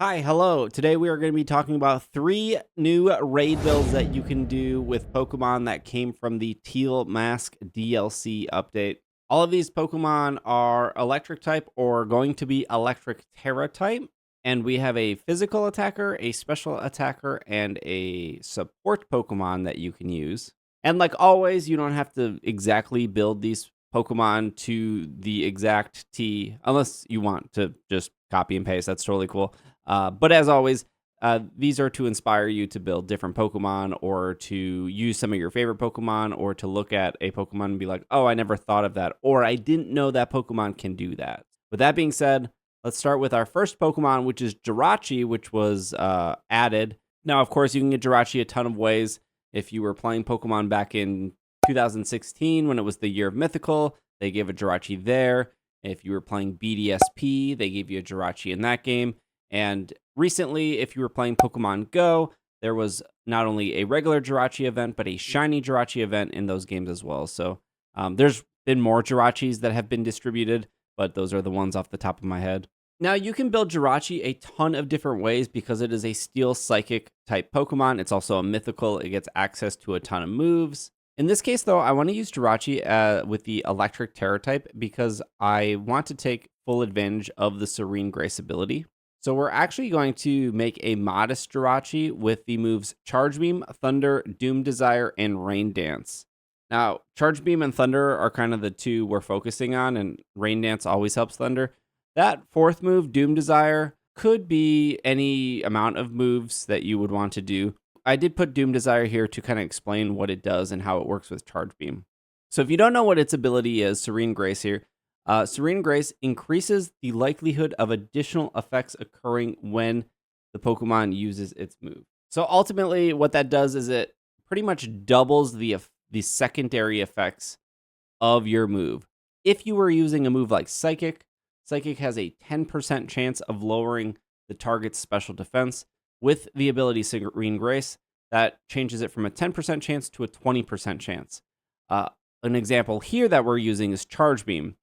Hi, hello. Today we are going to be talking about 3 new raid builds that you can do with Pokemon that came from the Teal Mask DLC update. All of these Pokemon are electric type or going to be electric Terra type. And we have a physical attacker, a special attacker, and a support Pokemon that you can use. And like always, you don't have to exactly build these Pokemon to the exact T, unless you want to just copy and paste. That's totally cool. But as always, these are to inspire you to build different Pokemon or to use some of your favorite Pokemon or to look at a Pokemon and be like, oh, I never thought of that, or I didn't know that Pokemon can do that. With that being said, let's start with our first Pokemon, which is Jirachi, which was added. Now, of course, you can get Jirachi a ton of ways. If you were playing Pokemon back in 2016 when it was the year of Mythical, they gave a Jirachi there. If you were playing BDSP, they gave you a Jirachi in that game. And recently, if you were playing Pokemon Go, there was not only a regular Jirachi event, but a shiny Jirachi event in those games as well. So there's been more Jirachis that have been distributed, but those are the ones off the top of my head. Now, you can build Jirachi a ton of different ways because it is a Steel Psychic type Pokemon. It's also a Mythical. It gets access to a ton of moves. In this case, though, I want to use Jirachi with the Electric Terra type because I want to take full advantage of the Serene Grace ability. So we're actually going to make a modest Jirachi with the moves Charge Beam, Thunder, Doom Desire, and Rain Dance. Now, Charge Beam and Thunder are kind of the two we're focusing on, and Rain Dance always helps Thunder. That fourth move, Doom Desire, could be any amount of moves that you would want to do. I did put Doom Desire here to kind of explain what it does and how it works with Charge Beam. So if you don't know what its ability is, Serene Grace here, Serene Grace increases the likelihood of additional effects occurring when the Pokemon uses its move. So ultimately, what that does is it pretty much doubles the secondary effects of your move. If you were using a move like Psychic, Psychic has a 10% chance of lowering the target's special defense. With the ability Serene Grace, that changes it from a 10% chance to a 20% chance. An example here that we're using is Charge Beam.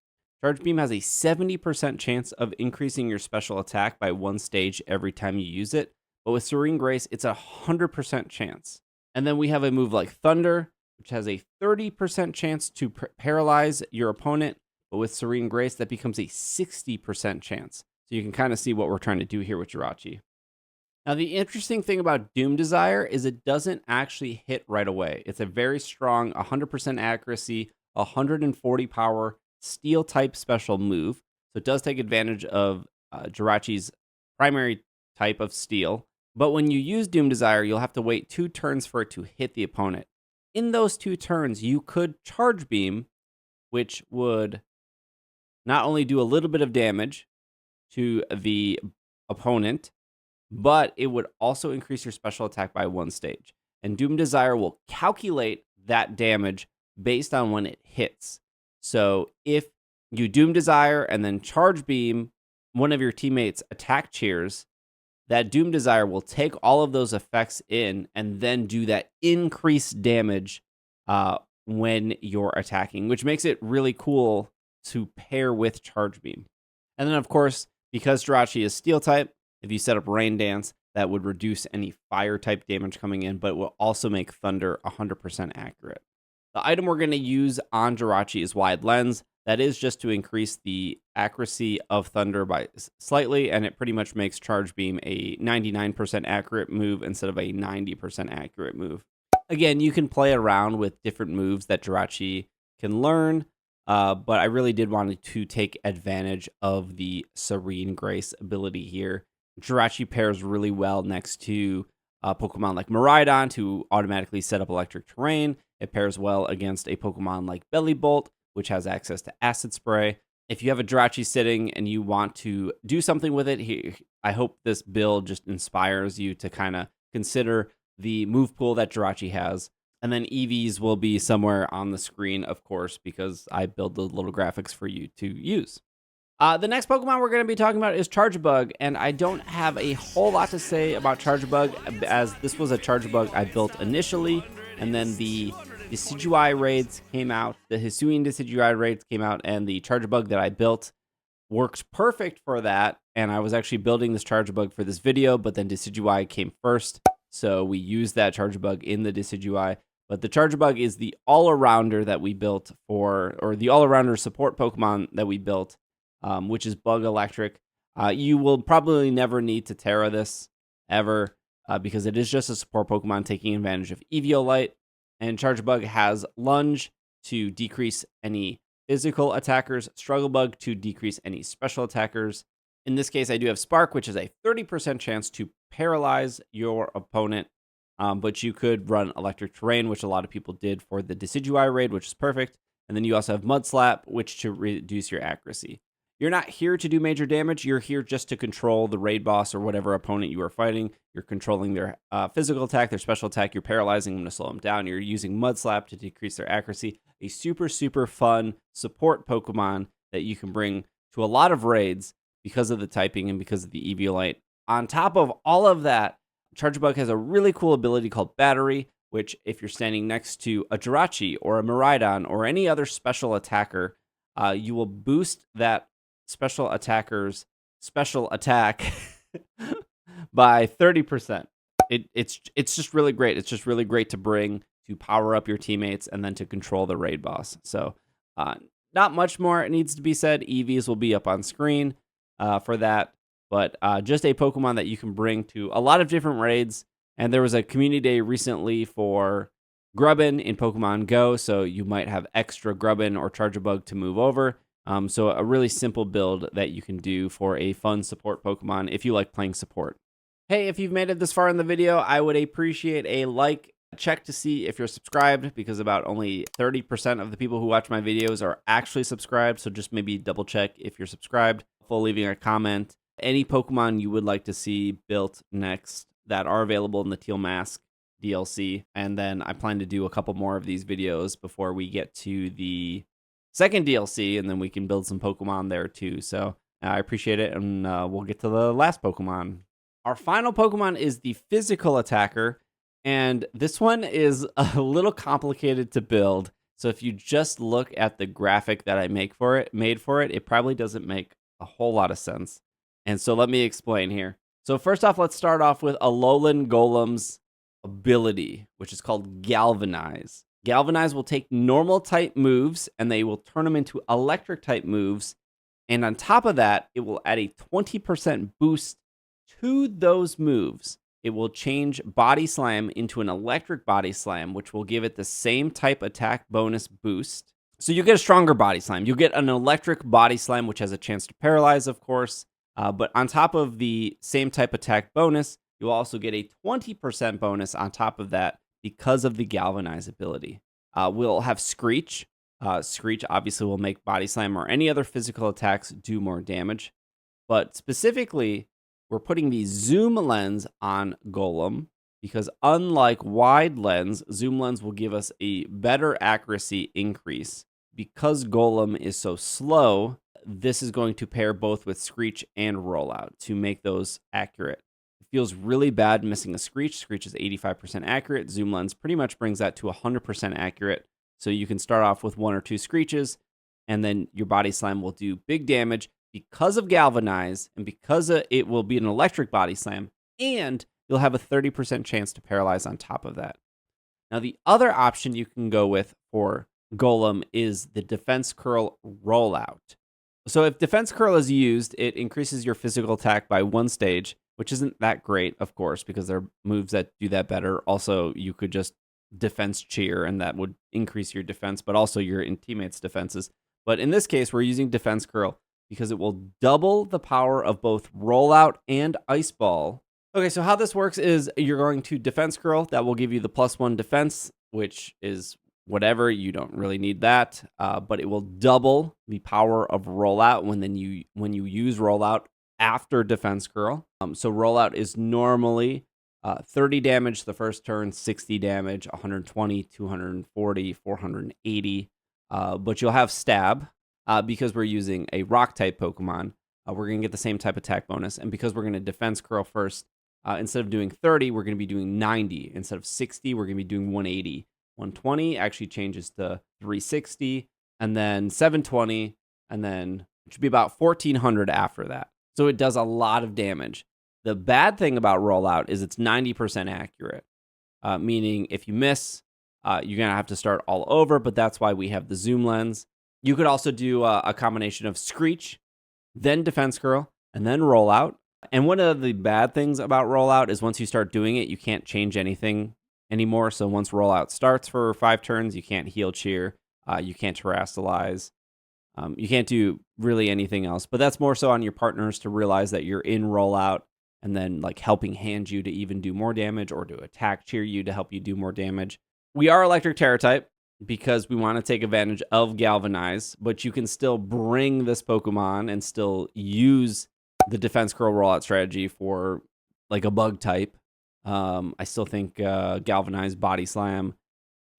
Charge Beam has a 70% chance of increasing your special attack by 1 stage every time you use it. But with Serene Grace, it's a 100% chance. And then we have a move like Thunder, which has a 30% chance to paralyze your opponent. But with Serene Grace, that becomes a 60% chance. So you can kind of see what we're trying to do here with Jirachi. Now, the interesting thing about Doom Desire is it doesn't actually hit right away. It's a very strong 100% accuracy, 140 power, Steel type special move. So it does take advantage of Jirachi's primary type of Steel. But when you use Doom Desire, you'll have to wait 2 turns for it to hit the opponent. In those 2 turns, you could Charge Beam, which would not only do a little bit of damage to the opponent, but it would also increase your special attack by 1 stage. And Doom Desire will calculate that damage based on when it hits. So if you Doom Desire and then Charge Beam one of your teammates' attack cheers, that Doom Desire will take all of those effects in and then do that increased damage when you're attacking, which makes it really cool to pair with Charge Beam. And then, of course, because Jirachi is Steel type, if you set up Rain Dance, that would reduce any fire type damage coming in, but it will also make Thunder 100% accurate. The item we're going to use on Jirachi is Wide Lens. That is just to increase the accuracy of Thunder by slightly, and it pretty much makes Charge Beam a 99% accurate move instead of a 90% accurate move. Again, you can play around with different moves that Jirachi can learn, but I really did want to take advantage of the Serene Grace ability here. Jirachi pairs really well next to Pokemon like Miraidon to automatically set up electric terrain. It pairs well against a Pokemon like Bellibolt, which has access to Acid Spray. If you have a Jirachi sitting and you want to do something with it, I hope this build just inspires you to kind of consider the move pool that Jirachi has. And then EVs will be somewhere on the screen, of course, because I build the little graphics for you to use. The next Pokemon we're going to be talking about is Charjabug, and I don't have a whole lot to say about Charjabug, as this was a Charjabug I built initially, and then the Decidueye raids came out, the Hisuian Decidueye raids came out, and the Charjabug that I built works perfect for that. And I was actually building this Charjabug for this video, but then Decidueye came first. So we used that Charjabug in the Decidueye. But the Charjabug is the all-arounder that we built for, or the all-arounder support Pokemon that we built, which is Bug Electric. You will probably never need to Terra this ever, because it is just a support Pokemon taking advantage of Eviolite. And Charjabug has Lunge to decrease any physical attackers, Struggle Bug to decrease any special attackers. In this case, I do have Spark, which is a 30% chance to paralyze your opponent. But you could run Electric Terrain, which a lot of people did for the Decidueye raid, which is perfect. And then you also have Mud Slap, which to reduce your accuracy. You're not here to do major damage. You're here just to control the raid boss or whatever opponent you are fighting. You're controlling their physical attack, their special attack. You're paralyzing them to slow them down. You're using Mud Slap to decrease their accuracy. A super, super fun support Pokemon that you can bring to a lot of raids because of the typing and because of the Eviolite. On top of all of that, Charjabug has a really cool ability called Battery, which if you're standing next to a Jirachi or a Miraidon or any other special attacker, you will boost that special attacker's special attack by 30%. It's just really great. It's just really great to bring to power up your teammates and then to control the raid boss. So not much more needs to be said. EVs will be up on screen for that. But just a Pokemon that you can bring to a lot of different raids. And there was a community day recently for Grubbin in Pokemon Go, so you might have extra Grubbin or Charjabug to move over. So a really simple build that you can do for a fun support Pokemon if you like playing support. Hey, if you've made it this far in the video, I would appreciate a like. Check to see if you're subscribed, because about only 30% of the people who watch my videos are actually subscribed. So just maybe double check if you're subscribed. For leaving a comment. Any Pokemon you would like to see built next that are available in the Teal Mask DLC. And then I plan to do a couple more of these videos before we get to the second DLC, and then we can build some Pokemon there too. So I appreciate it, and we'll get to the last Pokemon. Our final Pokemon is the physical attacker, and this one is a little complicated to build. So if you just look at the graphic that I made for it, it probably doesn't make a whole lot of sense. And so let me explain here. So first off, let's start off with Alolan Golem's ability, which is called Galvanize. Galvanize will take normal type moves and they will turn them into electric type moves. And on top of that, it will add a 20% boost to those moves. It will change Body Slam into an electric Body Slam, which will give it the same type attack bonus boost. So you get a stronger Body Slam. You get an electric Body Slam, which has a chance to paralyze, of course. But on top of the same type attack bonus, you'll also get a 20% bonus on top of that because of the Galvanize ability. We'll have Screech. Screech obviously will make Body Slam or any other physical attacks do more damage. But specifically, we're putting the Zoom Lens on Golem because unlike Wide Lens, Zoom Lens will give us a better accuracy increase. Because Golem is so slow, this is going to pair both with Screech and Rollout to make those accurate. It feels really bad missing a Screech. Screech is 85% accurate. Zoom Lens pretty much brings that to 100% accurate. So you can start off with 1 or 2 Screeches, and then your Body Slam will do big damage because of Galvanize, and because it will be an electric Body Slam, and you'll have a 30% chance to paralyze on top of that. Now, the other option you can go with for Golem is the Defense Curl Rollout. So if Defense Curl is used, it increases your physical attack by 1 stage, which isn't that great, of course, because there are moves that do that better. Also, you could just Defense Cheer, and that would increase your defense, but also your teammates' defenses. But in this case, we're using Defense Curl because it will double the power of both Rollout and Ice Ball. Okay, so how this works is you're going to Defense Curl. That will give you the +1 defense, which is whatever. You don't really need that, but it will double the power of Rollout when you use Rollout after Defense Curl. So Rollout is normally 30 damage the first turn, 60 damage, 120, 240, 480. But you'll have Stab because we're using a Rock type Pokemon. We're going to get the same type attack bonus, and because we're going to Defense Curl first, instead of doing 30, we're going to be doing 90. Instead of 60, we're going to be doing 180. 120 actually changes to 360, and then 720, and then which would be about 1,400 after that. So it does a lot of damage. The bad thing about rollout is it's 90% accurate, meaning if you miss, you're going to have to start all over, but that's why we have the zoom lens. You could also do a combination of Screech, then Defense Curl, and then Rollout. And one of the bad things about Rollout is once you start doing it, you can't change anything anymore. So once Rollout starts for 5 turns, you can't Heal Cheer, you can't Terrastalize, you can't do really anything else. But that's more so on your partners to realize that you're in Rollout and then like helping hand you to even do more damage or to attack cheer you to help you do more damage. We are Electric Terra type because we want to take advantage of Galvanize, but you can still bring this Pokemon and still use the Defense Curl Rollout strategy for like a bug type. I still think Galvanize, Body Slam,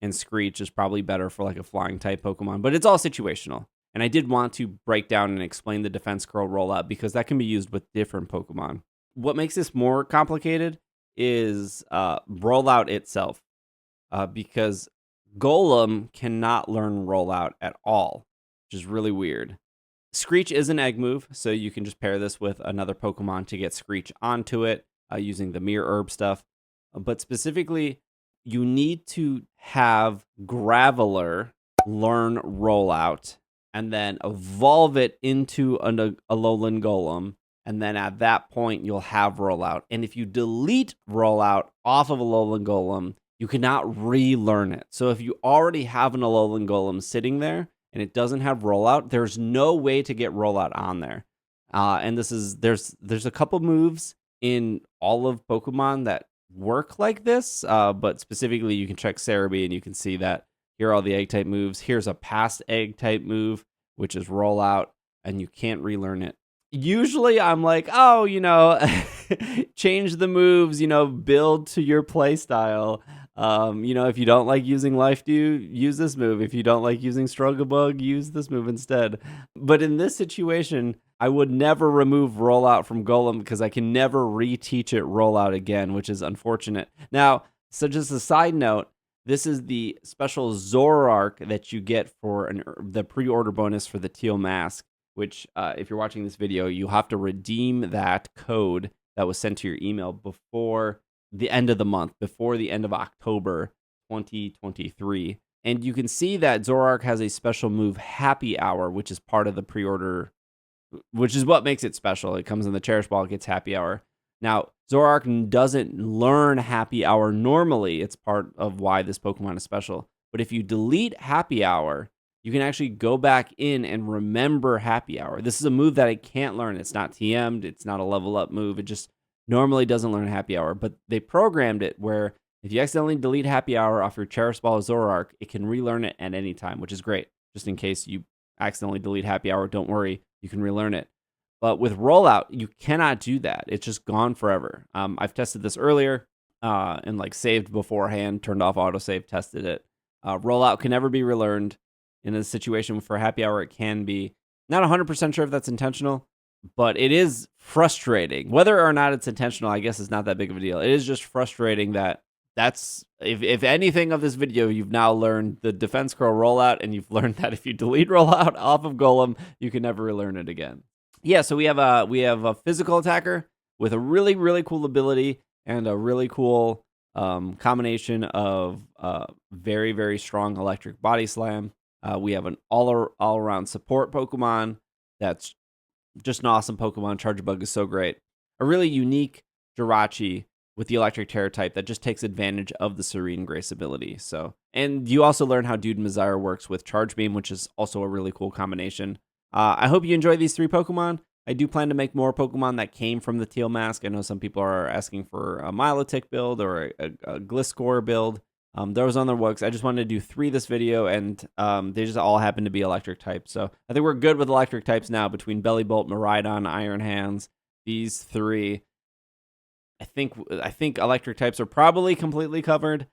and Screech is probably better for like a flying type Pokemon, but it's all situational. And I did want to break down and explain the Defense Curl Rollout because that can be used with different Pokemon. What makes this more complicated is Rollout itself. Because Golem cannot learn Rollout at all, which is really weird. Screech is an egg move, so you can just pair this with another Pokemon to get Screech onto it using the Mirror Herb stuff. But specifically, you need to have Graveler learn Rollout and then evolve it into a Alolan Golem. And then at that point, you'll have Rollout. And if you delete Rollout off of Alolan Golem, you cannot relearn it. So if you already have an Alolan Golem sitting there and it doesn't have Rollout, there's no way to get Rollout on there. And there's a couple moves in all of Pokemon that work like this, but specifically you can check Sarumi and you can see that here are all the egg type moves. Here's a past egg type move, which is Rollout, and you can't relearn it. Usually I'm like, oh, change the moves, build to your play style. If you don't like using Life Dew, use this move. If you don't like using Charjabug, use this move instead. But in this situation, I would never remove Rollout from Golem because I can never reteach it Rollout again, which is unfortunate. Now, so just a side note, this is the special Zoroark that you get for the pre-order bonus for the Teal Mask, which if you're watching this video, you'll have to redeem that code that was sent to your email before the end of the month, before the end of October 2023. And you can see that Zoroark has a special move, Happy Hour, which is part of the pre-order, which is what makes it special. It comes in the Cherish Ball, it gets Happy Hour. Now, Zoroark doesn't learn Happy Hour normally. It's part of why this Pokemon is special. But if you delete Happy Hour, you can actually go back in and remember Happy Hour. This is a move that it can't learn. It's not TM'd. It's not a level up move. It just normally doesn't learn Happy Hour. But they programmed it where if you accidentally delete Happy Hour off your Cherish Ball Zoroark, it can relearn it at any time, which is great. Just in case you accidentally delete Happy Hour, don't worry. You can relearn it. But with Rollout, you cannot do that. It's just gone forever. I've tested this earlier and saved beforehand, turned off autosave, tested it. Rollout can never be relearned. In a situation for Happy Hour, it can be. Not 100% sure if that's intentional, but it is frustrating. Whether or not it's intentional, I guess is not that big of a deal. It is just frustrating that's, if anything of this video, you've now learned the Defense Curl Rollout, and you've learned that if you delete Rollout off of Golem, you can never relearn it again. Yeah, so we have a physical attacker with a really, really cool ability and a really cool combination of very, very strong electric body slam. We have an all-around support Pokemon that's just an awesome Pokemon. Charjabug is so great. A really unique Jirachi with the Electric Terror type that just takes advantage of the Serene Grace ability. And you also learn how Dude Mizire works with Charge Beam, which is also a really cool combination. I hope you enjoy these 3 Pokemon. I do plan to make more Pokemon that came from the Teal Mask. I know some people are asking for a Milotic build or a Gliscor build. Those on the works. I just wanted to do 3 this video, and they just all happen to be electric types. So I think we're good with electric types now between Bellibolt, Miraidon, Iron Hands. These 3. I think electric types are probably completely covered.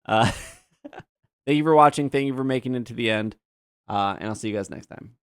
Thank you for watching. Thank you for making it to the end. And I'll see you guys next time.